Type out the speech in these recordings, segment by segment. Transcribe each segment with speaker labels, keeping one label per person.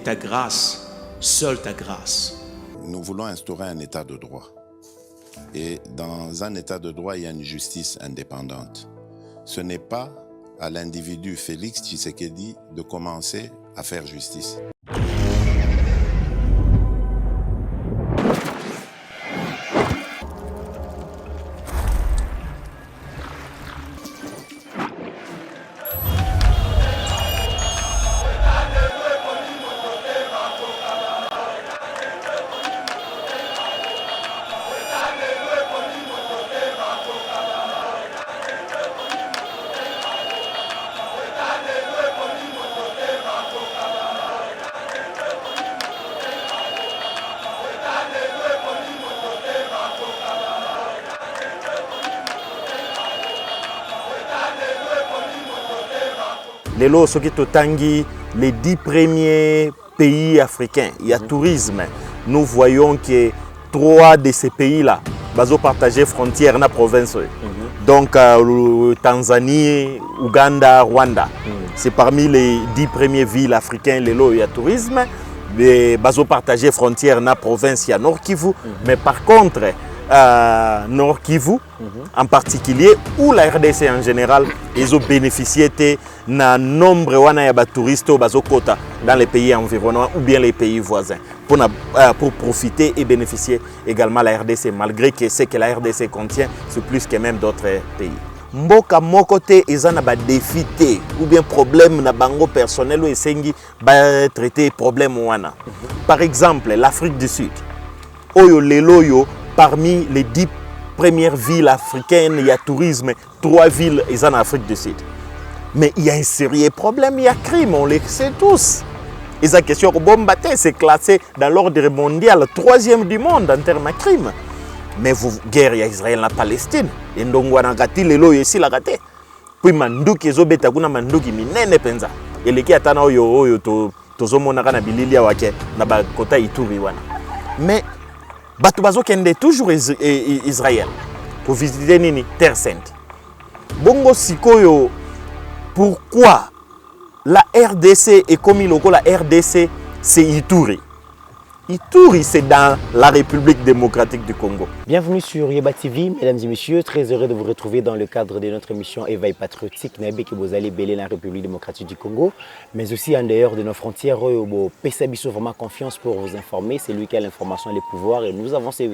Speaker 1: ta grâce, seule ta grâce.
Speaker 2: Nous voulons instaurer un état de droit. Et dans un état de droit, il y a une justice indépendante. Ce n'est pas à l'individu Félix Tshisekedi de commencer à faire justice.
Speaker 3: Lelo soki totangi les 10 premiers pays africains, il y a tourisme. Nous voyons que 3 de ces pays-là vont partager frontière dans la province. Donc Tanzanie, Ouganda, Rwanda. C'est parmi les 10 premières villes africaines, Lelo, il y a tourisme. Les vont partager frontière dans la province, il y a Nord Kivu. Mais par contre, Nord Kivu en particulier, ou la RDC en général, ils ont bénéficié d'un nombre de touristes dans les pays environnants ou bien les pays voisins pour profiter et bénéficier également de la RDC, malgré que ce que la RDC contient, c'est plus que même d'autres pays. Mboka mokote ezana ba défi ou bien problème na bango personnel ou esengi ba traiter problème wana. Par exemple, l'Afrique du Sud. Oyo lelo yo parmi les 10 premières villes africaines, il y a tourisme, 3 villes en Afrique du Sud. Mais il y a un sérieux problème, il y a crime, on le sait tous. Et la question de Bombaté, c'est classé dans l'ordre mondial, 3e du monde en termes de crime. Mais vous, guerre, il y a Israël et Palestine. Et donc, on a gâté les lois ici, la gâté. Puis, mandouki, zobeta, kuna mandouki, minene penza. Et les qui attendent, oyo, tozomona na bililia wake, na ba kota ituri wana. Mais, bato bazo kende toujours Israël pour visiter nini Terre Sainte. Bongo sikoyo, pourquoi la RDC est comme la RDC, c'est Ituri. Ituri, c'est dans la République démocratique du Congo.
Speaker 4: Bienvenue sur Yeba TV, mesdames et messieurs. Très heureux de vous retrouver dans le cadre de notre émission Éveil patriotique. Nabe que vous allez bêler la République démocratique du Congo, mais aussi en dehors de nos frontières. PSABISO vraiment confiance pour vous informer. C'est lui qui a l'information et le pouvoir. Et nous avons ce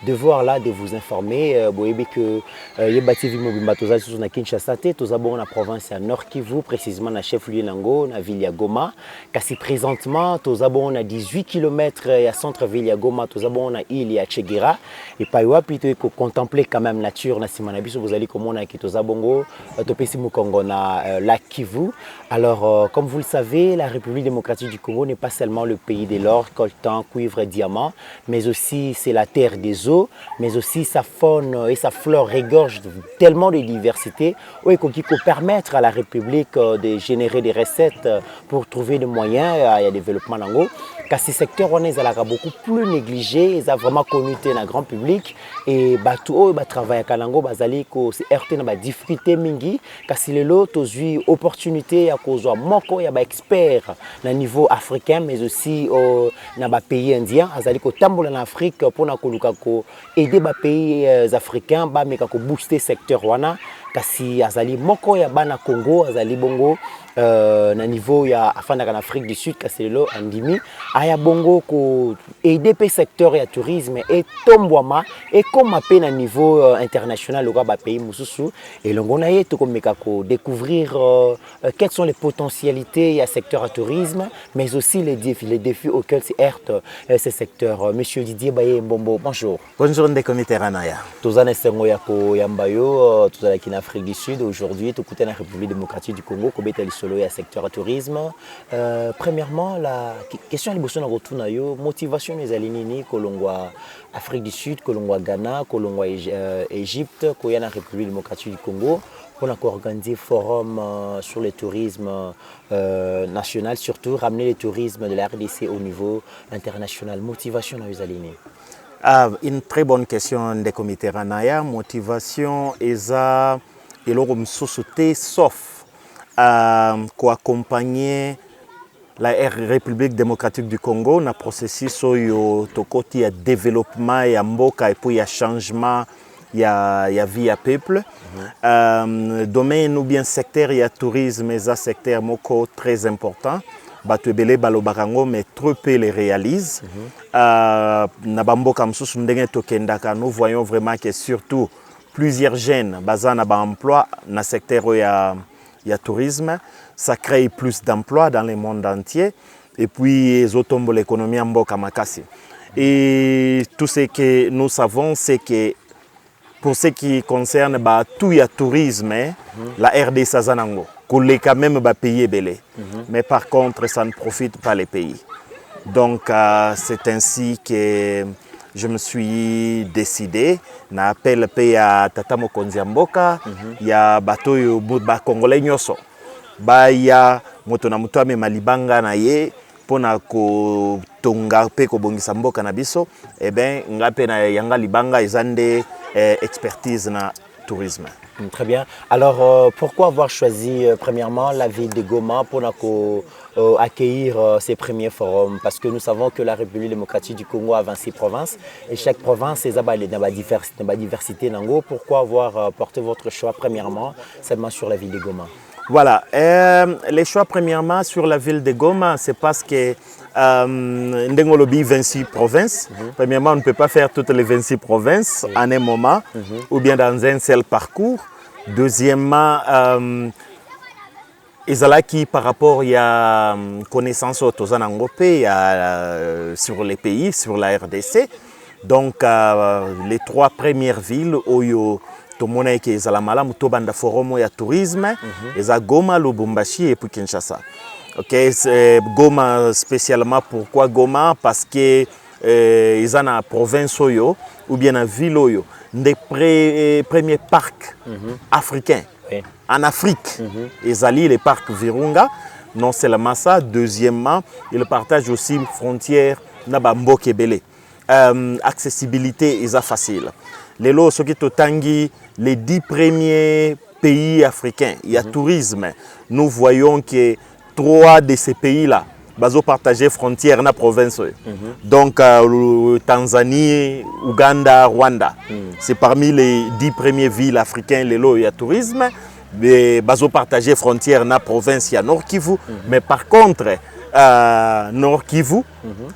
Speaker 4: devoir-là de vous informer. Vous savez que Yeba TV Mobimba Toza sur na Kinshasa, Toza bon la province à Nord Kivu, précisément na chef-lieu Nango, na ville ya Goma. Kasi présentement, Toza bon à 18 km. Il y a centre-ville, il y a Goma, tout ça, bon, on a île, il y a Tchéguira. Et pas plutôt que contempler quand même la nature, vous allez comme on a Kitoza Bongo, Topesimu Congo, lac Kivu. Alors, comme vous le savez, la République démocratique du Congo n'est pas seulement le pays de l'or, coltan, cuivre et diamant, mais aussi c'est la terre des eaux, mais aussi sa faune et sa flore regorgent tellement de diversité, qui peut permettre à la République de générer des recettes pour trouver des moyens à le développement d'Ango. Car ces secteurs, on est beaucoup plus négligés, ils ont vraiment connu dans le grand public et tout le travail à Kalango, bazali ko se heurter na ba difficulté mingi, car si les lots ont opportunité à cause moko ya ba expert na niveau africain mais aussi na ba pays indien, azali ko tambola en Afrique pour na koluka ko aider ba pays africains ba meka ko booster secteur wana, kasi azali moko ya bana Congo, azali bongo na niveau ya afanda en Afrique du Sud kaselo andimi aya bongo ko aider pe secteur ya tourisme et tombwama et comme appé na niveau international au ba pays mususu et longona yeto komeka ko découvrir quelles sont les potentialités ya secteur à tourisme mais aussi les défis auxquels se heurte ce secteur. Monsieur Didier Baye Mbombo, bonjour.
Speaker 3: Bonjour Ndeko Teranaya.
Speaker 4: Tozana sengo ya ko yambayo tozala ki en Afrique du Sud aujourd'hui to koute na République démocratique du Congo ko betali solo ya secteur à tourisme. Premièrement, la question liboso na rotuna yo motivation les alinini kolongwa Afrique du Sud, kolongwa Ghana, kolongwa Égypte, koya na République démocratique du Congo pour organiser forum sur le tourisme national, surtout ramener le tourisme de la RDC au niveau international. Motivation na yo alinini.
Speaker 3: Une très bonne question de comité Ranaya. Motivation eza eloko msusu te sauf accompagner la République démocratique du Congo na processus oyo tokoti ya développement ya mboka et puis ya changement ya vie ya peuple. Domaine ou bien secteur ya tourisme eza secteur moko très important. Bato ebele balobakango mais trop peu les réalisent. Na bamboka msusu ndenge tokendaka, nous voyons vraiment que surtout plusieurs jeunes baza na ba emploi na secteur ya tourisme, ça crée plus d'emplois dans le monde entier et puis zotombo l'économie en mboka makasi. Et tout ce que nous savons, c'est que pour ce qui concerne tout le tourisme, la RDC azanango, qu'on quand même payer belé. Mais par contre, ça ne profite pas les pays. Donc c'est ainsi que je me suis décidé, na appel pe ya Tata Mokonzi ya mboka, ya bato yo ba Congolais nyoso. Ba ya moto na muto amema libanga na ye pona ko tonga pe ko bongisa mboka na biso, eh ben ngape na yanga libanga ezande expertise na tourisme.
Speaker 4: Très bien. Alors, pourquoi avoir choisi premièrement la ville de Goma pour accueillir ces premiers forums? Parce que nous savons que la République démocratique du Congo a 26 provinces et chaque province est dans la diversité. Pourquoi avoir porté votre choix premièrement seulement sur la ville de Goma?
Speaker 3: Voilà, les choix premièrement sur la ville de Goma, c'est parce que Ndengolobi 26 provinces. Premièrement, on ne peut pas faire toutes les 26 provinces en un moment ou bien dans un seul parcours. Deuxièmement, ezalaki par rapport à connaissance autosanangopé sur les pays, sur la RDC. Donc, les 3 premières villes oyo tomona ke ezala malamu to banda forum ya tourisme, eza Goma, Lubumbashi et puis Kinshasa. OK, Goma spécialement, pourquoi Goma? Parce que ils ont la province oyo ou bien la ville oyo des premiers parcs africains en Afrique. Ils allient les parcs Virunga, non seulement ça, deuxièmement, ils partagent aussi une frontière na Mboka Ebele. Accessibilité est facile. Les lots qui totangi les 10 premiers pays africains, il y a tourisme. Nous voyons que 3 de ces pays-là, bazo partager frontière dans la province. Donc Tanzanie, Ouganda, Rwanda. C'est parmi les 10 premières villes africaines, les lots, il y a tourisme. Mais bazo partager frontière dans la province, il y a Nord Kivu. Mais par contre, Nord Kivu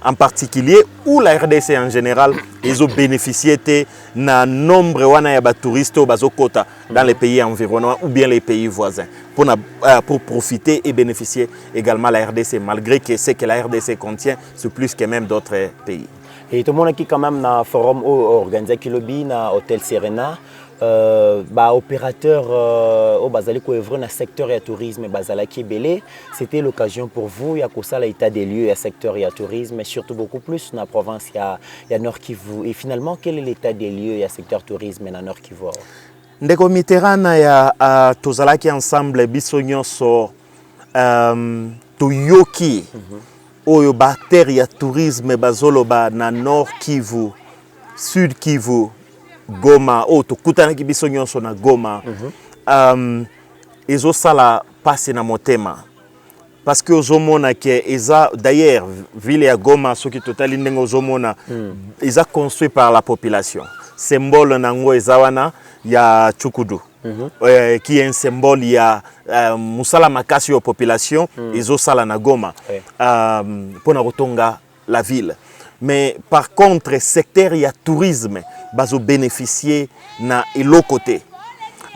Speaker 3: en particulier, ou la RDC en général, ils ont bénéficié d'un nombre de touristes dans les pays environnants ou bien les pays voisins pour profiter et bénéficier également de la RDC, malgré que ce que la RDC contient, c'est plus que même d'autres pays.
Speaker 4: Et tout le monde qui quand même dans le forum organisé qui lobby dans l'hôtel Serena, opérateur au bazali ko œuvre dans secteur et tourisme bazala qui belé, c'était l'occasion pour vous ya ko sala état des lieux et secteur et tourisme, mais surtout beaucoup plus dans la province ya Nord Kivu. Et finalement, quel est l'état des lieux et secteur tourisme dans Nord Kivu?
Speaker 3: Ndeko Mitterrand ya tozalaki ensemble biso nyonso toyoki oyo ba terre ya tourisme bazoloba na Nord Kivu, Sud Kivu, Goma, tokutanaki biso nyonso na Goma. Ezosala passe na motema. Parce que ozomona ke eza d'ailleurs ville ya Goma soki totali ndenge ozomona eza construit par la population. Symbole nango eza wana ya Tchukudu. Qui est un symbole ya musala makasi yo population ezosala na Goma. Pona kotonga la ville. Mais par contre, secteur il y a tourisme, bazo bénéficier na eloko côté.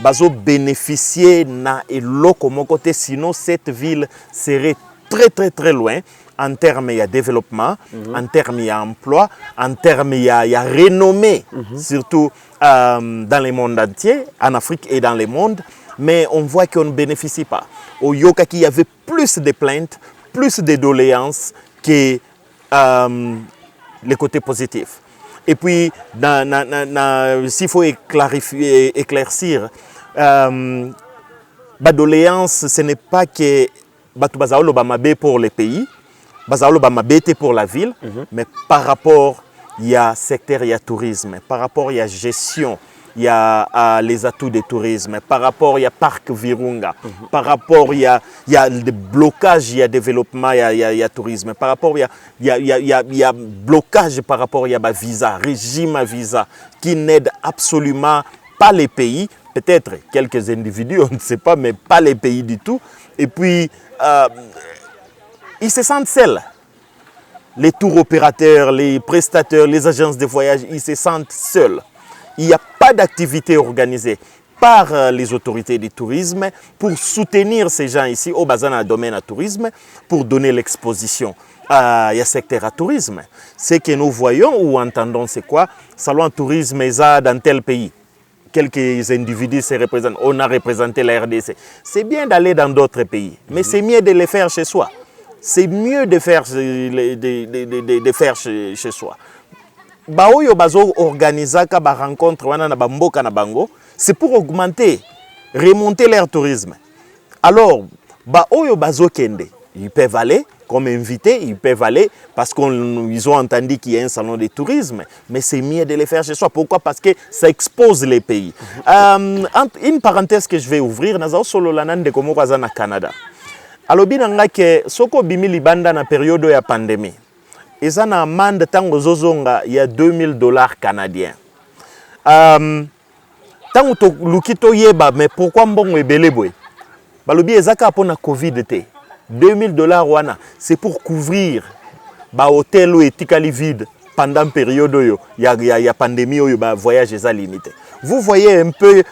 Speaker 3: Bazo bénéficier na eloko mon côté, sinon cette ville serait très loin en termes de développement, en termes d'emploi, en termes de renommée, surtout dans le monde entier, en Afrique et dans le monde. Mais on voit qu'on ne bénéficie pas. Au Yokaki, il y avait plus de plaintes, plus de doléances que les côtés positifs. Et puis, s'il faut éclaircir, doléance, ce n'est pas que Bazalo Bamabé pour les pays, Bazalo Bamabé pour la ville, mais par rapport il y a secteur, il y a tourisme, par rapport il y a gestion, il y a les atouts du tourisme, par rapport il y a Parc Virunga, par rapport il y a des blocages, il y a développement, il y a tourisme, par rapport il y a blocage par rapport il y a visa, régime à visa qui n'aide absolument pas les pays, peut-être quelques individus, on ne sait pas, mais pas les pays du tout. Et puis, ils se sentent seuls. Les tours opérateurs, les prestataires, les agences de voyage, ils se sentent seuls. Il n'y a pas d'activité organisée par les autorités du tourisme pour soutenir ces gens ici au bazar domaine à tourisme, pour donner l'exposition. Il y a secteur à tourisme. Ce que nous voyons ou entendons, c'est quoi? Salon tourisme est dans tel pays. Quelques individus se représentent. On a représenté la RDC. C'est bien d'aller dans d'autres pays, mais c'est mieux de le faire chez soi. C'est mieux de faire, chez soi. Baoyo bazo organisaka ba rencontre wana na bamboka na bango, c'est pour augmenter, remonter leur tourisme. Alors, baoyo bazo kende, ils peuvent aller comme invités, ils peuvent aller parce qu'ils ont entendu qu'il y a un salon de tourisme, mais c'est mieux de les faire chez soi. Pourquoi? Parce que ça expose les pays. Une parenthèse que je vais ouvrir, nazao solo lanan de komo kwaza na Canada. Alobi nanga ke soko bimi libanda na période ya pandémie. Eza na amende tango zozonga ya $2000 canadiens. Tango to lukito yeba, mais pourquoi mbongo ebele boy? Balobi ezaka pona Covid te. $2000 wana, c'est pour couvrir ba hôtel ou etikali vide pendant période yo ya pandémie yo ba voyage eza limité. Vous voyez un peu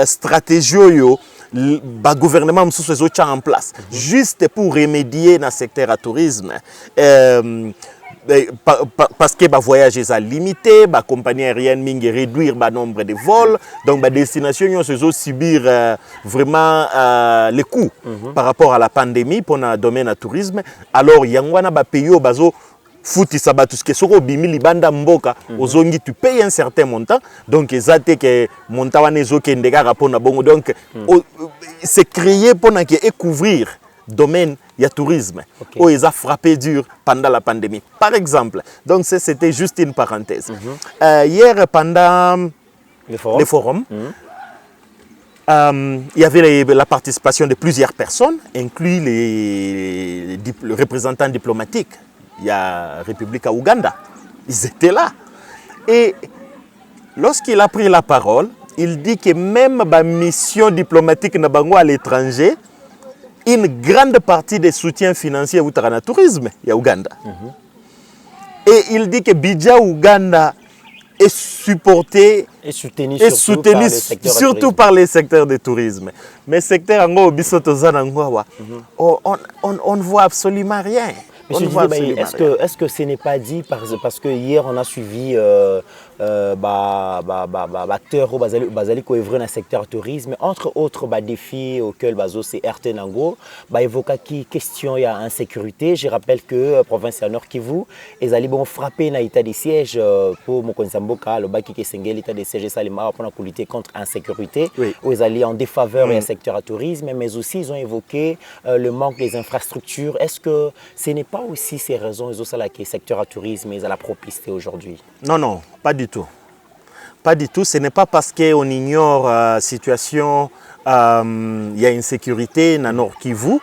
Speaker 3: stratégie yo le gouvernement est en place juste pour remédier dans le secteur à tourisme. Parce que le voyage est limité, la compagnie aérienne mingi réduire le nombre de vols, donc la destination se subir vraiment les coûts par rapport à la pandémie pour le domaine du tourisme. Alors il y a un pays qui fouti sabatu ce que soko bimi libanda mboka ozongi tu payes un certain montant, donc ezate que montant wana ezokende kaka pona bongo, donc c'est créé pour couvrir domaine il y a tourisme où ils ont frappé dur pendant la pandémie par exemple. Donc c'était juste une parenthèse. Hier pendant le forum il y avait la participation de plusieurs personnes, inclus les représentants diplomatiques. Il y a la République à Ouganda. Ils étaient là. Et lorsqu'il a pris la parole, il dit que même la mission diplomatique à l'étranger, une grande partie des soutiens financiers au tourisme, il y a Ouganda. Et il dit que Bidja Ouganda est supporté
Speaker 4: et soutenu
Speaker 3: surtout par les secteurs de tourisme. Mais le secteur on ne voit absolument rien.
Speaker 4: Monsieur Didier, est-ce que ce n'est pas dit parce que hier on a suivi acteurs bazali ko œuvrer dans le secteur tourisme, entre autres défis auxquels bazo c'est RT Nango évoquer qui question il y a insécurité. Je rappelle que province Nord Kivu ils allaient bon frapper dans l'état de siège pour Mokonzamboka le baki qui sengel l'état de siège salima pour lutter contre l'insécurité, où ils allaient en défaveur du secteur tourisme, mais aussi ils ont évoqué le manque des infrastructures. Est-ce que ce n'est pas aussi ces raisons que le secteur tourisme est à la propicité aujourd'hui?
Speaker 3: Non, pas du tout. Pas du tout. Ce n'est pas parce qu'on ignore la situation, il y a une sécurité dans Nord Kivu,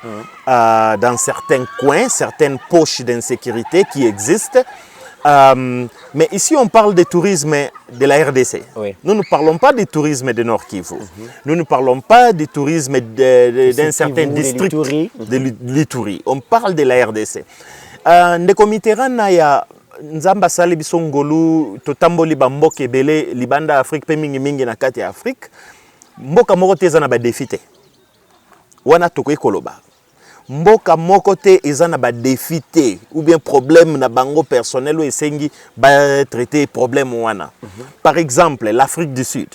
Speaker 3: dans certains coins, certaines poches d'insécurité qui existent. Mais ici, on parle de tourisme de la RDC. Nous ne parlons pas du tourisme de Nord Kivu. Nous ne parlons pas du tourisme d'un certain district de l'Ituri. On parle de la RDC. Nzamba sali bisongolu totamboli bamboka ebele libanda Afrique pe mingi na kati ya Afrique mboka moko te eza na ba défi te wana tokoki koloba mboka moko te eza na ba défi te ou bien problème na bango personnel ou esengi ba traiter problème wana. Par exemple l'Afrique du Sud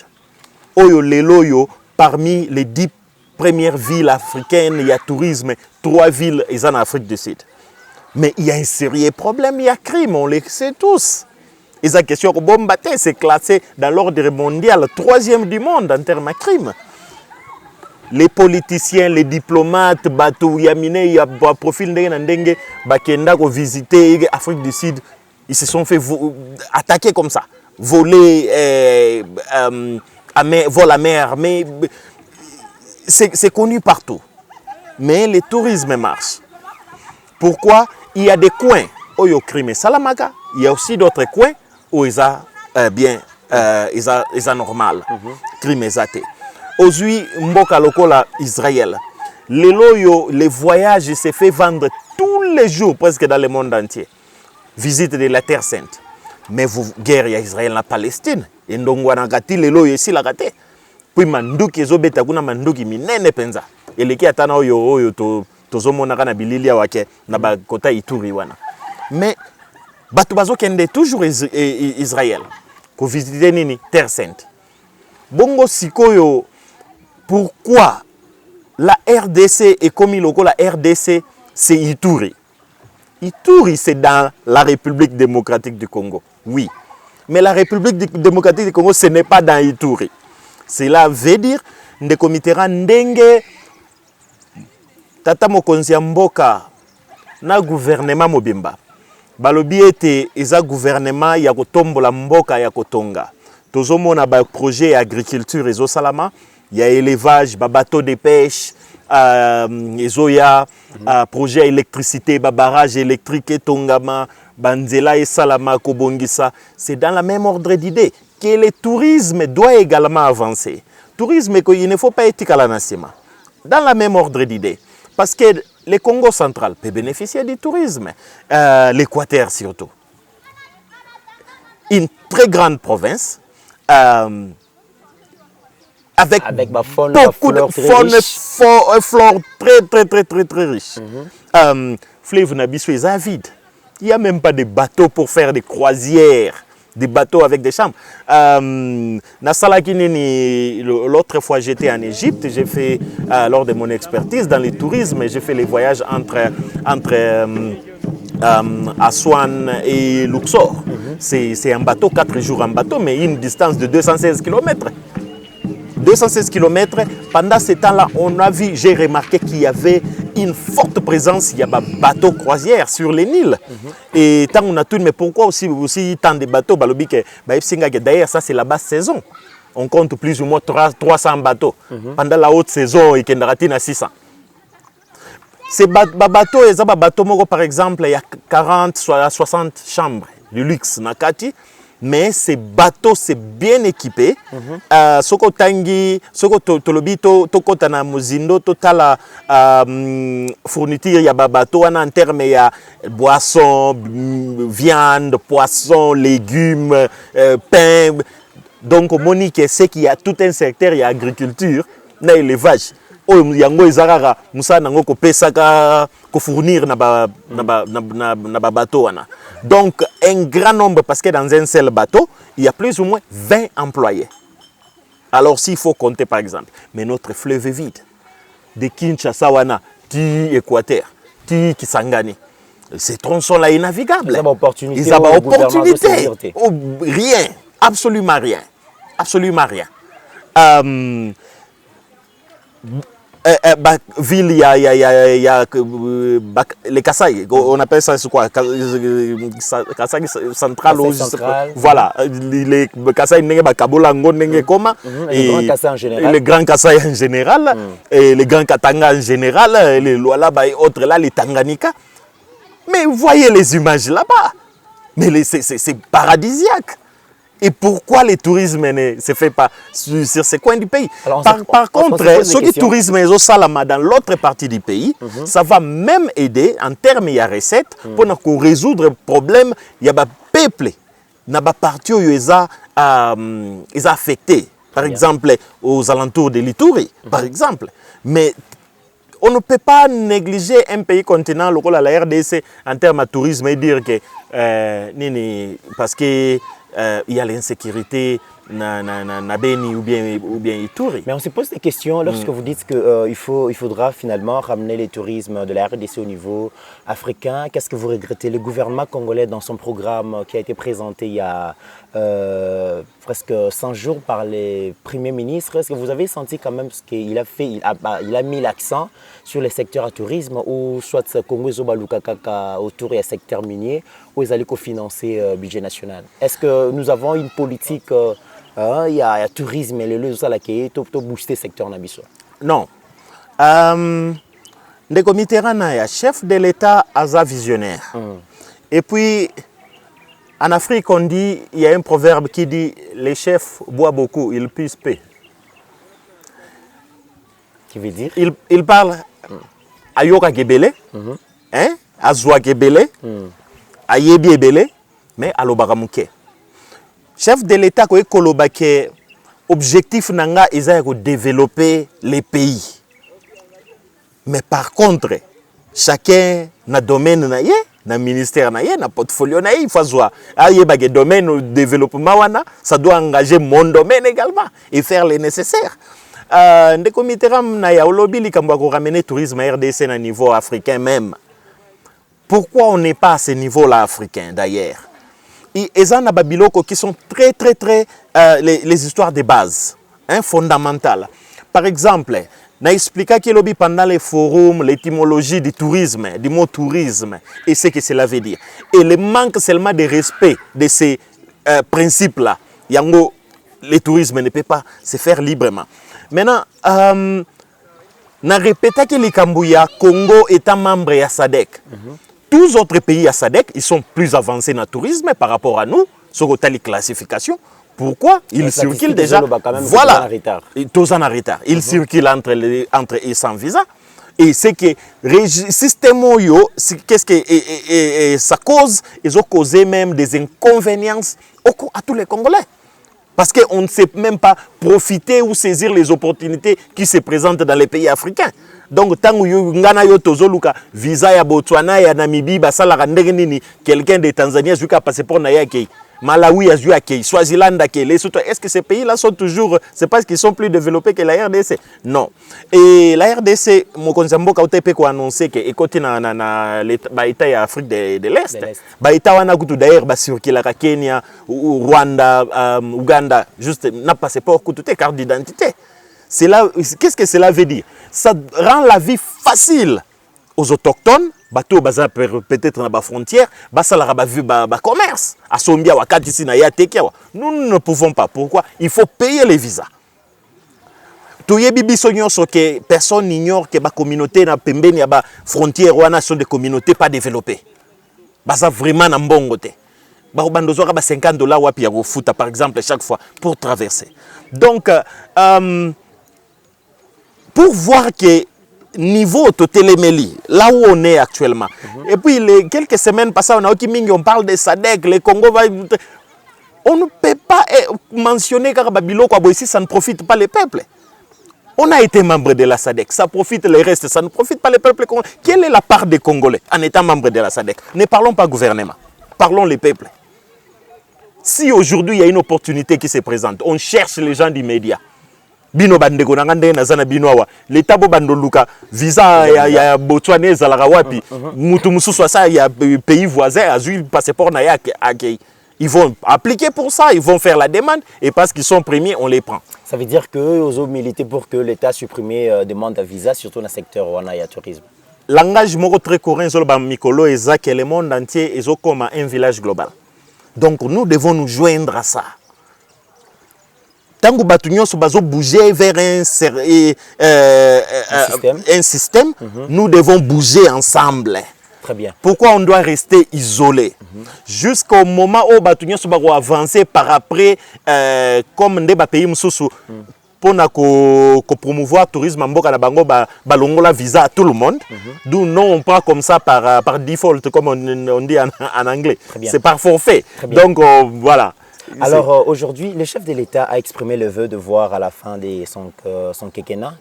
Speaker 3: oyo lelo yo parmi les 10 premières villes africaines il y a tourisme 3 villes eza na Afrique du Sud. Mais il y a un sérieux problème, il y a crime, on le sait tous. Et la question que Bombaté, c'est classé dans l'ordre mondial, 3e du monde en termes de crime. Les politiciens, les diplomates, Batou Yamine, il y a un profil de Bakenda qui visité l'Afrique du Sud, ils se sont fait attaquer comme ça, voler vole à mer, mais c'est connu partout. Mais le tourisme marche. Pourquoi? Il y a des coins où il y a crime salamaka, il y a aussi d'autres coins où il y a bien, il y a normal, crime zate. Aujourd'hui, mboka lokola Israël, les voyages se fait vendre tous les jours presque dans le monde entier. Visite de la Terre Sainte. Mais guerre ya Israël na Palestine, et ndongwana kati lelo yesi la kate. Puis manduki ezobeta kuna manduki minene penza. Eleki atana oyo tozomona kana bilili wake na bakota Ituri wana. Mais bato bazokende toujours Israël. Ko visiter nini Terre Sainte. Bongo sikoyo, pourquoi la RDC est comme la RDC, c'est Ituri. Ituri, c'est dans la République démocratique du Congo. Oui. Mais la République démocratique du Congo, ce n'est pas dans Ituri. Cela veut dire que Komitera ndenge tata mokonzi mboka na gouvernement mobimba. Balobi ete eza gouvernement ya kotombola mboka ya kotonga. Tozomona ba projet agriculture ezo salama, ya élevage, ba bateau de pêche, ezoya projet électricité, ba barrage électrique et tongama, banzela et salama kobongisa. C'est dans la même ordre d'idée que le tourisme doit également avancer. Tourisme, il ne faut pas être à la nassima. Dans la même ordre d'idée. Parce que le Congo central peut bénéficier du tourisme. L'Équateur surtout. Une très grande province. Avec beaucoup de flore très riche. Fleuve Nabiso est vide. Il n'y a même pas de bateaux pour faire des croisières, des bateaux avec des chambres. L'autre fois j'étais en Égypte, j'ai fait, lors de mon expertise dans le tourisme, j'ai fait les voyages entre Assouan et Luxor. C'est un bateau, 4 jours en bateau, mais une distance de 216 km. 216 km, pendant ce temps-là, j'ai remarqué qu'il y avait une forte présence, il y a des bateaux croisières sur les Nils. Et tant on a tout, mais pourquoi aussi tant de bateaux? D'ailleurs, ça c'est la basse saison. On compte plus ou moins 300 bateaux. Pendant la haute saison, il y a 600. Ces bateaux, par exemple, il y a 40 à 60 chambres de luxe. Mais ces bateaux, c'est bien équipé. Soko tangi, soko tolobito, toko tana muzindo, totala fourniture ya bateau en termes ya boissons, viande, poissons, légumes, pain. Donc Monique sait qu'il y a tout un secteur, il y a agriculture, na élevage. Yango ezarara musa nango ko pesaka ko fournir na bateau wana. Donc un grand nombre, parce que dans un seul bateau, il y a plus ou moins 20 employés. Alors s'il faut compter par exemple, mais notre fleuve est vide. De Kinshasa wana ti Équateur, ti Kisangani. Ces tronçons-là sont navigables. Ils ont opportunité. Rien, absolument rien. Absolument rien. Ville, il y a les Kasaï, on appelle ça quoi? Kasaï central, voilà, les Kasaï les
Speaker 4: grands Kasaï en général,
Speaker 3: les grands Kasaï en général, et les grands Katanga en général, les Lualaba et autres là, les Tanganyika. Mais vous voyez les images là-bas, mais c'est paradisiaque. Et pourquoi le tourisme ne se fait pas sur ces coins du pays? Alors, par contre, ce qui tourisme est au Salama dans l'autre partie du pays, ça va même aider en termes de recettes pour nous résoudre le problème. Il y a des peuples, il y a des parties où ils sont affectés, par exemple aux alentours de l'Ituri, par exemple. Mais on ne peut pas négliger un pays continent, la RDC, en termes de tourisme et dire que parce que il y a l'insécurité na Beni ou bien Ituri.
Speaker 4: Mais on se pose des questions lorsque vous dites qu'il faudra finalement ramener le tourisme de la RDC au niveau africain. Qu'est-ce que vous regrettez? Le gouvernement congolais, dans son programme qui a été présenté il y a presque 100 jours par les premiers ministres, est-ce que vous avez senti quand même ce qu'il a fait? Il a mis l'accent sur les secteurs à tourisme, ou soit Congo Zobalukakaka autour du secteur minier, ou ils allaient cofinancer le budget national. Est-ce que nous avons une politique il y a tourisme et le ça là qui est to booster secteur na biso.
Speaker 3: Non. Ndeko Mitterrand est chef de l'État aza visionnaire. Et puis en Afrique on dit, il y a un proverbe qui dit les chefs boivent beaucoup, ils puissent peu.
Speaker 4: Qui veut dire
Speaker 3: Il parle Ayoka Gebele, hein, Azwa Gebele, Ayebi Ebele, mais Alobaka Mouke. Chef de l'État, ko kolobake objectif nanga eza de développer les pays. Mais par contre, chacun na domaine na ye, na ministère na ye, na portfolio na ye, il faut voir. Ayebake domaine au développement wana, ça doit engager mon domaine également et faire les nécessaires. Ndeko Mitterrand na ya olobi likambo ko ramener tourisme à RDC na niveau africain même. Pourquoi on n'est pas à ce niveau-là africain d'ailleurs? Et ça na babiloko qui sont très les histoires de base, hein, fondamentales. Par exemple, na expliqué que lobby pendant les forums l'étymologie du tourisme, du mot tourisme et ce que cela veut dire. Et le manque seulement de respect de ces principes-là, yango le tourisme ne peut pas se faire librement. Maintenant, na répéta que les Cambouya, Congo étant membre de SADC. Tous les autres pays à SADC, ils sont plus avancés dans le tourisme par rapport à nous, sur les classifications. Pourquoi? Ils circulent déjà. Voilà. Tous en retard. Ils circulent entre et sans visa. Et c'est que le système, qu'est-ce que ça cause? Ils ont causé même des inconvénients à tous les Congolais. Parce qu'on ne sait même pas profiter ou saisir les opportunités qui se présentent dans les pays africains. Donc, tant que visa ya Botswana, ya Namibie, quelqu'un de Tanzanie a un passeport na yake, Malawi a un Swaziland a est-ce que ces pays-là sont toujours, c'est parce qu'ils sont plus développés que la RDC? Non. Et la RDC, mon conseiller a annoncé que écoutez na l'État ya Afrique de l'Est, baïta wana kutu d'ailleurs circuler à Kenya, Rwanda, Ouganda, juste n'a passeport kutu carte d'identité. Qu'est-ce que cela veut dire? Ça rend la vie facile aux autochtones, bateau baza peut-être dans la frontière, basalara ba commerce, à Sombia wakati si na ya tekia. Nous ne pouvons pas. Pourquoi? Il faut payer les visas. Toyebi biso nyonso que personne n'ignore que ba communauté na pembeni ya ba frontière wana sont des communautés pas développées. Baza vraiment na mbongo te. Ba bandozo ba $50 wapi ya kofuta par exemple chaque fois pour traverser. Donc pour voir que niveau Totelemeli, là où on est actuellement, et puis les quelques semaines passées, on parle de SADC, le Congo va... On ne peut pas mentionner qu'Arababilo, ici, ça ne profite pas les peuples. On a été membre de la SADC, ça profite les restes, ça ne profite pas les peuples congolais. Quelle est la part des Congolais en étant membre de la SADC? Ne parlons pas gouvernement, parlons les peuples. Si aujourd'hui il y a une opportunité qui se présente, on cherche les gens du média. Bino bandeko nangande na zana bino awa l'État bo bandoluka visa ya Botswana ezalaka wapi mutu mususu ça ya pays voisin a eu passeport na ya akei. Ils vont appliquer pour ça, ils vont faire la demande et parce qu'ils sont premiers, on les prend.
Speaker 4: Ça veut dire que aux autres militer pour que l'État supprime demande à visa surtout dans le secteur wana ya tourisme.
Speaker 3: Langage moko très courant sur le mikolo eza que le monde entier est comme un village global. Donc nous devons nous joindre à ça. Tant que Batunion se base bouger vers un système, nous devons bouger ensemble.
Speaker 4: Très bien.
Speaker 3: Pourquoi on doit rester isolé? Jusqu'au moment où Batunion se va avancer par après, comme des pays moussous, pour promouvoir le tourisme, balongola visa à tout le monde. D'où non, on prend comme ça par default, comme on dit en anglais. C'est par forfait. Donc voilà.
Speaker 4: Alors aujourd'hui, le chef de l'État a exprimé le vœu de voir à la fin de son quinquennat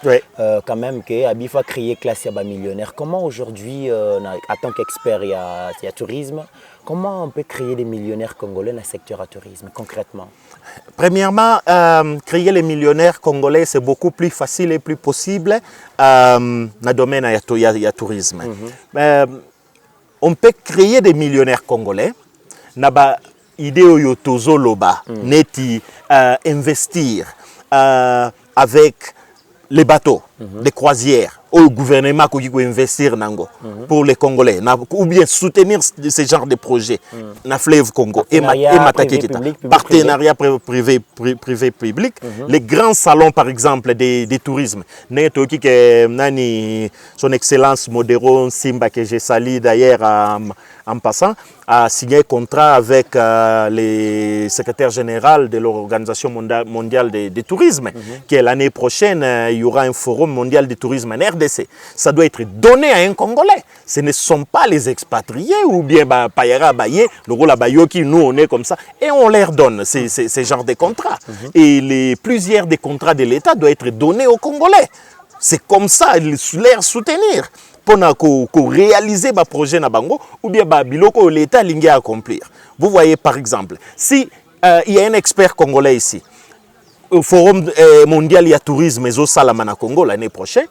Speaker 3: oui.
Speaker 4: Quand même que Abifa créer classe Yaba millionnaire. Comment aujourd'hui, en tant qu'expert, il y a tourisme, comment on peut créer des millionnaires congolais dans le secteur à tourisme concrètement?
Speaker 3: Premièrement, créer les millionnaires congolais, c'est beaucoup plus facile et plus possible dans le domaine du tourisme. On peut créer des millionnaires congolais. Idée au tozoloba, neti investir avec les bateaux, les croisières, au gouvernement qui peut investir nango pour les Congolais ou bien soutenir ce genre de projets na fleuve Congo et partenariat privé public les grands salons par exemple des tourismes son excellence Modéro Simba que j'ai sali d'ailleurs en passant a signé un contrat avec le secrétaire général de l'Organisation mondiale du tourisme qui est l'année prochaine il y aura un forum mondial du tourisme en RDC. Ça doit être donné à un Congolais. Ce ne sont pas les expatriés ou bien Payara Baye, le rôle à Bayoki, nous on est comme ça et on leur donne ces genres de contrats. Et plusieurs des contrats de l'État doivent être donnés aux Congolais. C'est comme ça, leur soutenir pour réaliser le projet na bango ou bien biloko l'État lingue à accomplir. Vous voyez par exemple, si il y a un expert congolais ici, au Forum mondial il y a tourisme et au Salamana Congo l'année prochaine,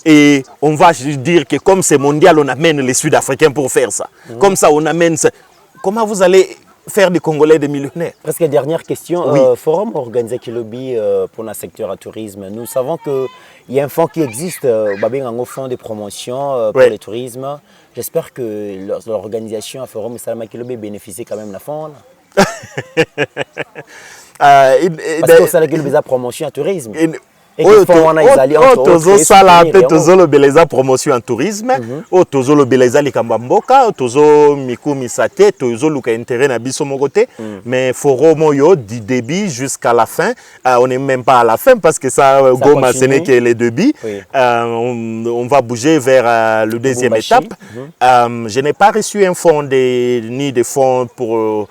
Speaker 3: et on va dire que comme c'est mondial, on amène les Sud-Africains pour faire ça. Comme ça, on amène ça. Comment vous allez faire des Congolais des millionnaires?
Speaker 4: Presque dernière question.
Speaker 3: Oui.
Speaker 4: Forum organisé qui lobby pour le secteur du tourisme. Nous savons qu'il y a un fonds qui existe, un fonds de promotion pour le tourisme. J'espère que l'organisation à Forum Salama Kilobi bénéficie quand même de la fonds. Parce que ça a promotion à tourisme.
Speaker 3: tozosala mpe tozolobeleza promotion en tourisme oyo tozolobeleza likambo mboka tozomikumisisa te tozoluka intérêt na biso moko te mais forum oyo du début jusqu'à la fin on n'est même pas à la fin parce que ça Goma ce n'est que le début on va bouger vers le deuxième étape je n'ai pas reçu un fonds ni de fonds pour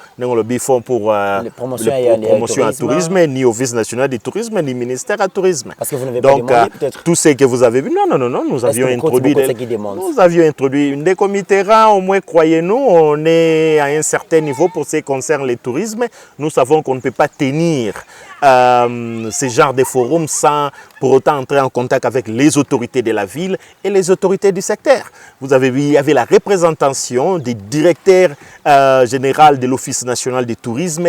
Speaker 3: promotion en tourisme ni office national du tourisme ni ministère à tourisme.
Speaker 4: Parce que vous n'avez
Speaker 3: donc,
Speaker 4: pas demandé peut-être.
Speaker 3: Tout ce que vous avez vu, non, nous avions introduit une décomitera, au moins croyez-nous, on est à un certain niveau pour ce qui concerne le tourisme. Nous savons qu'on ne peut pas tenir ce genre de forum sans pour autant entrer en contact avec les autorités de la ville et les autorités du secteur. Vous avez vu, il y avait la représentation du directeur général de l'Office national du tourisme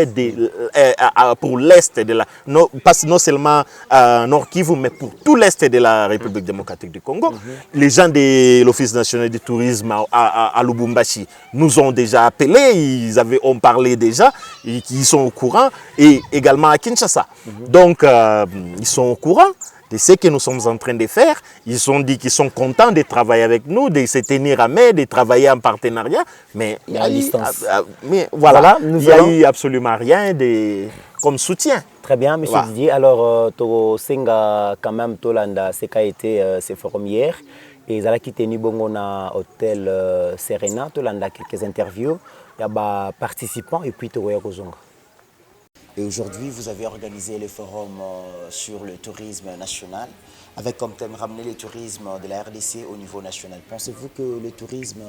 Speaker 3: pour l'Est de la... non seulement Nord Kivu, mais pour tout l'Est de la République démocratique du Congo. Les gens de l'Office national du tourisme à Lubumbashi nous ont déjà appelés, ont parlé déjà, ils sont au courant, et également à Kinshasa. Donc, ils sont au courant de ce que nous sommes en train de faire. Ils ont dit qu'ils sont contents de travailler avec nous, de se tenir à main, de travailler en partenariat. Mais il y a eu absolument rien comme soutien.
Speaker 4: Très bien, monsieur Didier. Alors, Tosenga, quand même, Tolanda, c'est qu'a été ce forum hier. Et ils ont quitté Nibongo na hôtel Serena. Tolanda, quelques interviews. Il y a des participants et puis Togoya Kozonga. Et aujourd'hui, vous avez organisé le forum sur le tourisme national, avec comme thème ramener le tourisme de la RDC au niveau national. Pensez-vous que le tourisme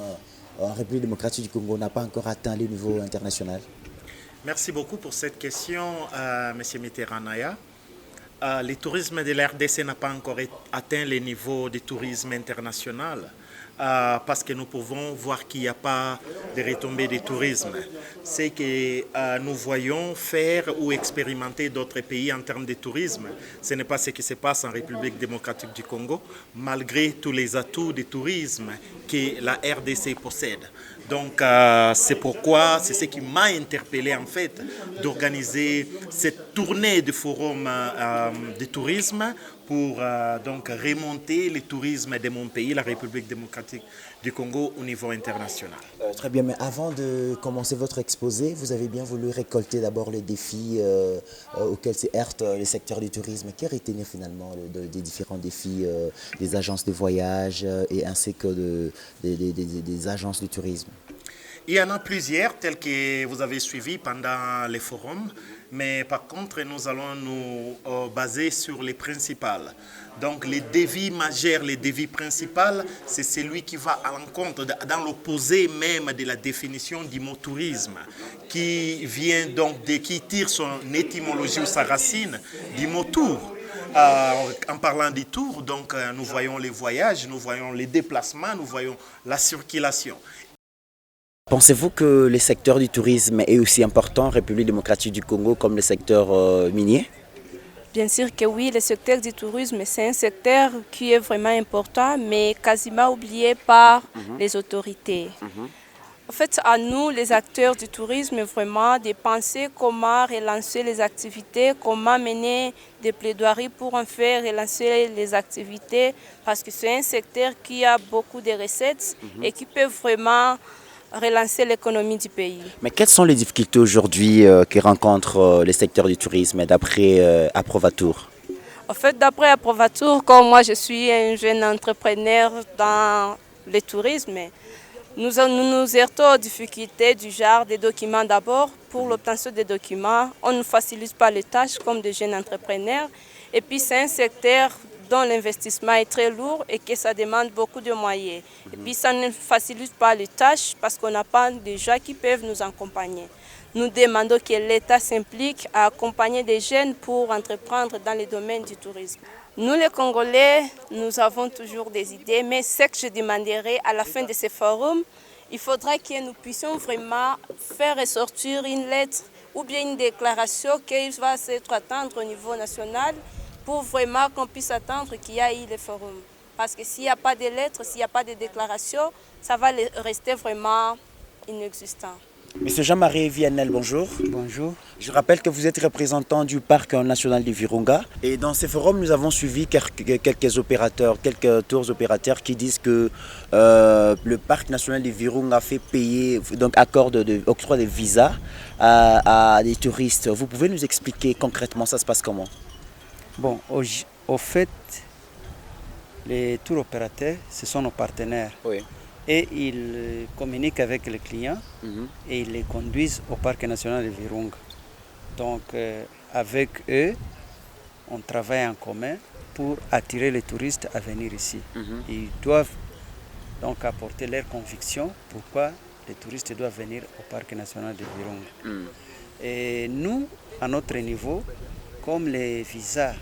Speaker 4: en République démocratique du Congo n'a pas encore atteint le niveau international?
Speaker 1: Merci beaucoup pour cette question, M. Mitterrand-Naya. Le tourisme de la RDC n'a pas encore atteint le niveau du tourisme international. Parce que nous pouvons voir qu'il n'y a pas de retombées du tourisme. C'est que nous voyons faire ou expérimenter d'autres pays en termes de tourisme. Ce n'est pas ce qui se passe en République démocratique du Congo, malgré tous les atouts du tourisme que la RDC possède. Donc c'est pourquoi, c'est ce qui m'a interpellé en fait, d'organiser cette tournée de forum de tourisme pour donc remonter le tourisme de mon pays, la République démocratique du Congo, au niveau international.
Speaker 4: Très bien, mais avant de commencer votre exposé, vous avez bien voulu récolter d'abord les défis auxquels se heurte le secteur du tourisme. Quels étaient finalement des différents défis des agences de voyage et ainsi que des agences du tourisme?
Speaker 1: Il y en a plusieurs, tels que vous avez suivi pendant les forums, mais par contre, nous allons nous baser sur les principales. Donc, les défis majeurs, les défis principaux, c'est celui qui va à l'encontre, dans l'opposé même de la définition du mot tourisme, qui vient donc, qui tire son étymologie ou sa racine du mot tour. En parlant du tour, donc, nous voyons les voyages, nous voyons les déplacements, nous voyons la circulation.
Speaker 4: Pensez-vous que le secteur du tourisme est aussi important en République démocratique du Congo comme le secteur minier?
Speaker 5: Bien sûr que oui, le secteur du tourisme, c'est un secteur qui est vraiment important, mais quasiment oublié par les autorités. En fait, à nous, les acteurs du tourisme, vraiment de penser comment relancer les activités, comment mener des plaidoiries pour en faire relancer les activités, parce que c'est un secteur qui a beaucoup de recettes et qui peut vraiment relancer l'économie du pays.
Speaker 4: Mais quelles sont les difficultés aujourd'hui que rencontrent les secteurs du tourisme d'après Aprovatour?
Speaker 5: En fait, d'après Aprovatour, comme moi je suis un jeune entrepreneur dans le tourisme, nous nous heurtons aux difficultés du genre des documents d'abord. Pour l'obtention des documents, on ne facilite pas les tâches comme des jeunes entrepreneurs. Et puis c'est un secteur dont l'investissement est très lourd et que ça demande beaucoup de moyens. Et puis ça ne facilite pas les tâches parce qu'on n'a pas de gens qui peuvent nous accompagner. Nous demandons que l'État s'implique à accompagner des jeunes pour entreprendre dans le domaine du tourisme. Nous les Congolais, nous avons toujours des idées, mais ce que je demanderai à la fin de ce forum, il faudra que nous puissions vraiment faire ressortir une lettre ou bien une déclaration qui va s'être attendre au niveau national pour vraiment qu'on puisse attendre qu'il y ait le forum. Parce que s'il n'y a pas de lettres, s'il n'y a pas de déclaration, ça va rester vraiment inexistant.
Speaker 4: Monsieur Jean-Marie Viannel, bonjour.
Speaker 6: Bonjour.
Speaker 4: Je rappelle que vous êtes représentant du Parc national du Virunga. Et dans ces forums, nous avons suivi quelques opérateurs, quelques tours opérateurs qui disent que le Parc national du Virunga fait payer, donc octroi de visas à des touristes. Vous pouvez nous expliquer concrètement ça se passe comment?
Speaker 6: Bon, au fait, les tours opérateurs, ce sont nos partenaires.
Speaker 4: Oui.
Speaker 6: Et ils communiquent avec les clients et ils les conduisent au Parc national de Virunga. Donc, avec eux, on travaille en commun pour attirer les touristes à venir ici. Ils doivent donc apporter leur conviction pourquoi les touristes doivent venir au Parc national de Virunga. Et nous, à notre niveau, comme les visas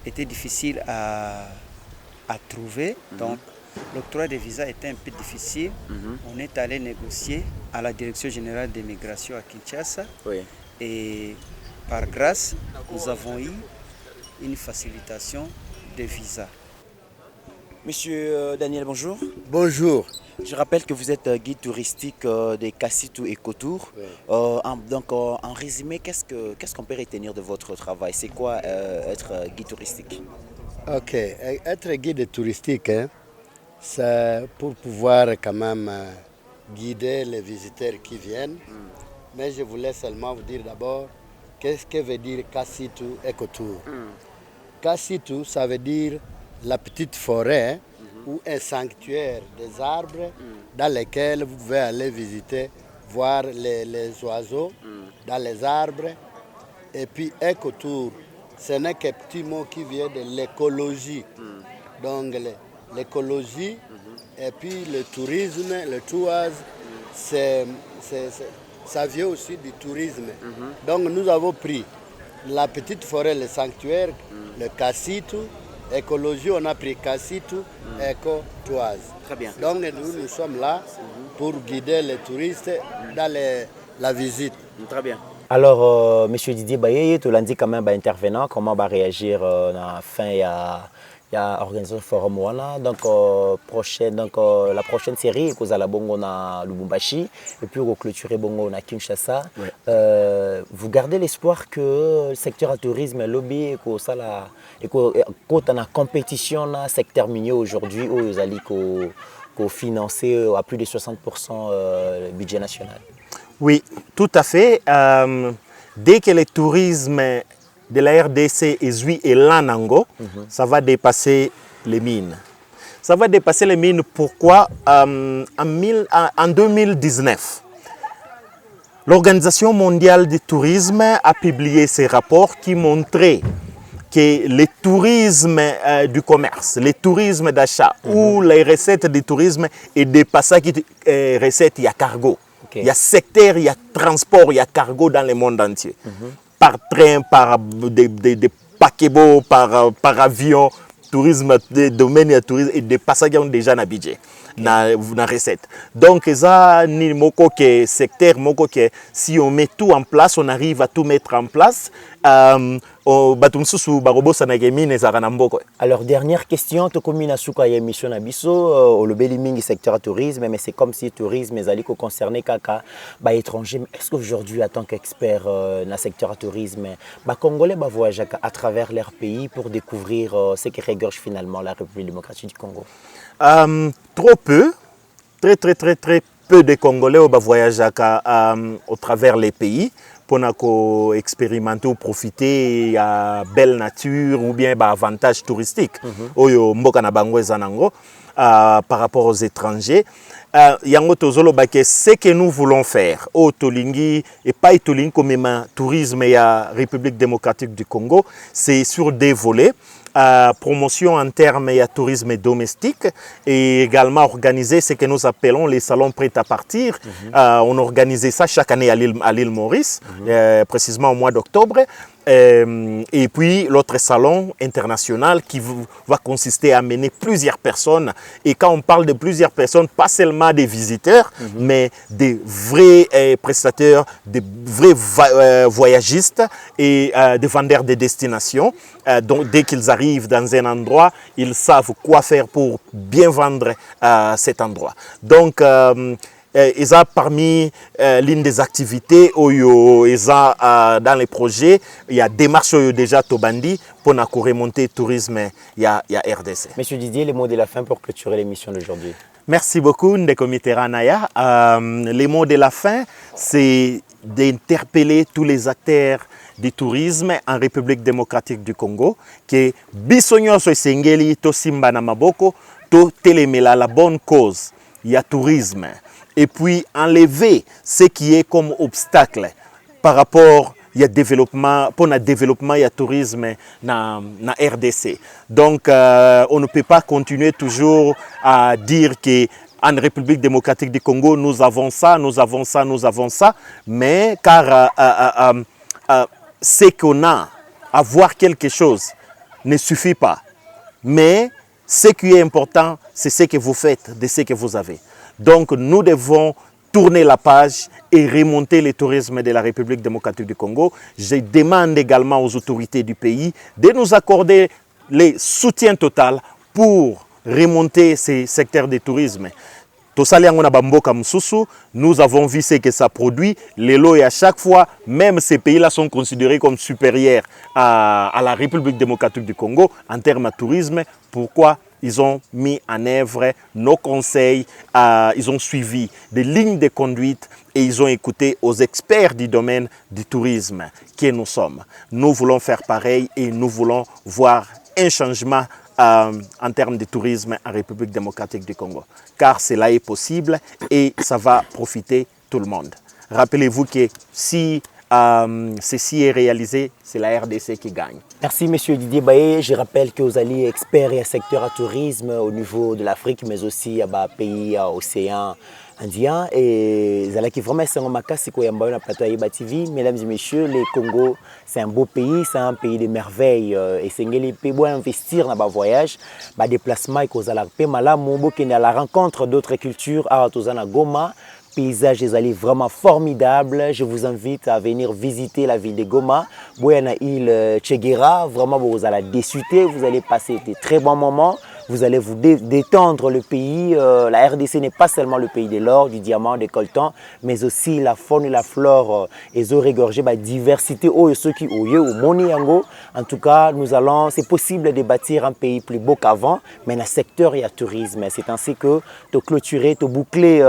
Speaker 6: étaient difficiles à trouver, donc l'octroi des visas était un peu difficile. On est allé négocier à la Direction générale des migrations à Kinshasa.
Speaker 4: Oui.
Speaker 6: Et par grâce, nous avons eu une facilitation des visas.
Speaker 4: Monsieur Daniel, bonjour.
Speaker 7: Bonjour.
Speaker 4: Je rappelle que vous êtes guide touristique de Kassitou Ecotour.
Speaker 7: Oui.
Speaker 4: Donc, en résumé, qu'est-ce qu'on peut retenir de votre travail? C'est quoi être guide touristique?
Speaker 7: Ok, être guide touristique, c'est pour pouvoir quand même guider les visiteurs qui viennent. Mais je voulais seulement vous dire d'abord qu'est-ce que veut dire Kassitou Ecotour. Kassitou, ça veut dire la petite forêt ou un sanctuaire des arbres dans lesquels vous pouvez aller visiter, voir les oiseaux dans les arbres. Et puis Ecotour, ce n'est qu'un petit mot qui vient de l'écologie. Donc l'écologie et puis le tourisme, le tourisme, ça vient aussi du tourisme. Donc nous avons pris la petite forêt, le sanctuaire, le Kassitou, écologie, on a pris Kassitou, éco-toise.
Speaker 4: Très bien.
Speaker 7: Donc nous sommes là pour guider les touristes dans la visite.
Speaker 4: Très bien. Alors, Monsieur Didier Baye, tu l'as dit quand même, intervenant, comment va réagir à la fin? Il y a organisé un forum voilà. Donc, la prochaine série, vous allez bongo na Lubumbashi et puis vous clôturez bongo na Kinshasa. Ouais. Vous gardez l'espoir que le secteur du tourisme lobby et que ça la et que la compétition dans le secteur minier aujourd'hui où vous allez financer à plus de 60% le budget national.
Speaker 3: Oui, tout à fait. Dès que le tourisme de la RDC est l'Anango, ça va dépasser les mines. Ça va dépasser les mines, pourquoi en 2019, l'Organisation mondiale du tourisme a publié ces rapports qui montraient que le tourisme du commerce, le tourisme d'achat ou les recettes du tourisme est dépassé les recettes, il y a cargo. Okay. Il y a secteur, il y a transport, il y a cargo dans le monde entier. Par train, par des paquebots, par avion, tourisme, des domaines de tourisme et des passagers ont déjà un budget. na recette. Donc ça ni moko ke secteur moko ke si on met tout en place, on arrive à tout mettre en place.
Speaker 4: Alors dernière question, to komina suka ya mission na biso au lobeli mingi secteur tourisme, mais c'est comme si tourisme ezali ko concerner kaka ba étranger. Est-ce qu'aujourd'hui en tant qu'expert dans le secteur tourisme, ba congolais ba voyagent à travers leur pays pour découvrir ce qui regorge finalement la République démocratique du Congo?
Speaker 3: Trop peu, très peu de Congolais voyagent au travers les pays pour expérimenter ou profiter de la belle nature ou bien avantages touristiques par rapport aux étrangers. Ce que nous voulons faire au Tolingi et pas Tolingi comme tourisme et la République démocratique du Congo, c'est sur des volets. Promotion en termes de tourisme domestique et également organiser ce que nous appelons les salons prêts à partir. On organise ça chaque année à l'île Maurice, précisément au mois d'octobre. Et puis l'autre salon international qui va consister à amener plusieurs personnes. Et quand on parle de plusieurs personnes, pas seulement des visiteurs, mais des vrais prestateurs, des vrais voyagistes et des vendeurs de destination. Donc dès qu'ils arrivent dans un endroit, ils savent quoi faire pour bien vendre cet endroit. Donc ils ont parmi l'une des activités dans les projets, il y a des marches déjà Tobandi pour remonter le tourisme, il y a RDC.
Speaker 4: Monsieur Didier, les mots de la fin pour clôturer l'émission d'aujourd'hui.
Speaker 3: Merci beaucoup, Ndeko Mitterrand. Les mots de la fin, c'est d'interpeller tous les acteurs du tourisme en République démocratique du Congo, que bisogno so sengeli to simba na maboko to telemela la bonne cause, il y a tourisme. Et puis enlever ce qui est comme obstacle par rapport au développement, pour le développement et le tourisme dans la RDC. Donc, on ne peut pas continuer toujours à dire qu'en République démocratique du Congo, nous avons ça, mais car ce qu'on a, avoir quelque chose, ne suffit pas. Mais ce qui est important, c'est ce que vous faites de ce que vous avez. Donc nous devons tourner la page et remonter le tourisme de la République démocratique du Congo. Je demande également aux autorités du pays de nous accorder le soutien total pour remonter ces secteurs de tourisme. Nous avons vu ce que ça produit. Les lots et à chaque fois, même ces pays-là sont considérés comme supérieurs à la République démocratique du Congo en termes de tourisme. Pourquoi? Ils ont mis en œuvre nos conseils, ils ont suivi des lignes de conduite et ils ont écouté aux experts du domaine du tourisme que nous sommes. Nous voulons faire pareil et nous voulons voir un changement en termes de tourisme en République démocratique du Congo. Car cela est possible et ça va profiter tout le monde. Rappelez-vous que si ceci est réalisé, c'est la RDC qui gagne.
Speaker 4: Merci Monsieur Didier Baye. Je rappelle que vous allez expert et secteur à tourisme au niveau de l'Afrique, mais aussi à pays océan Indien. Et vous allez vraiment TV. Mesdames et messieurs, le Congo, c'est un beau pays, c'est un pays de merveilles. Et c'est un pays pour investir dans le voyage, le déplacement et à la rencontre d'autres cultures à Goma. Paysage est vraiment formidable. Je vous invite à venir visiter la ville de Goma. Boyana île Tcheguera, vraiment vous allez déchuter, vous allez passer des très bons moments. Vous allez vous détendre le pays. La RDC n'est pas seulement le pays de l'or, du diamant, des coltans, mais aussi la faune et la flore. Et ont regorgé la diversité. En tout cas, c'est possible de bâtir un pays plus beau qu'avant, mais dans le secteur et le tourisme. C'est ainsi que tu clôturer, tu boucler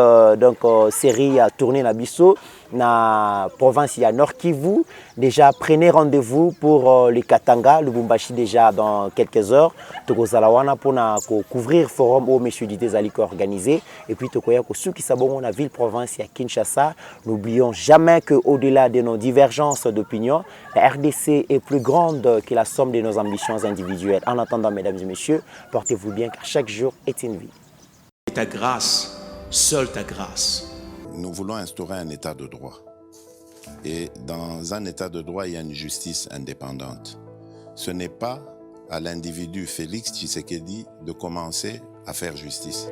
Speaker 4: série à tourner dans Bisso, dans la province à Nord Kivu. Déjà, prenez rendez-vous pour les Katanga, le Lubumbashi déjà dans quelques heures. Tokozalawana pour couvrir le forum où M. Didier Zaliko organisé. Et puis, Tokoyako Suki Sabongo, la ville-province à Kinshasa. N'oublions jamais qu'au-delà de nos divergences d'opinion, la RDC est plus grande que la somme de nos ambitions individuelles. En attendant, mesdames et messieurs, portez-vous bien car chaque jour est une vie.
Speaker 8: Ta grâce, seule ta grâce.
Speaker 2: Nous voulons instaurer un état de droit. Et dans un état de droit, il y a une justice indépendante. Ce n'est pas à l'individu Félix Tshisekedi de commencer à faire justice.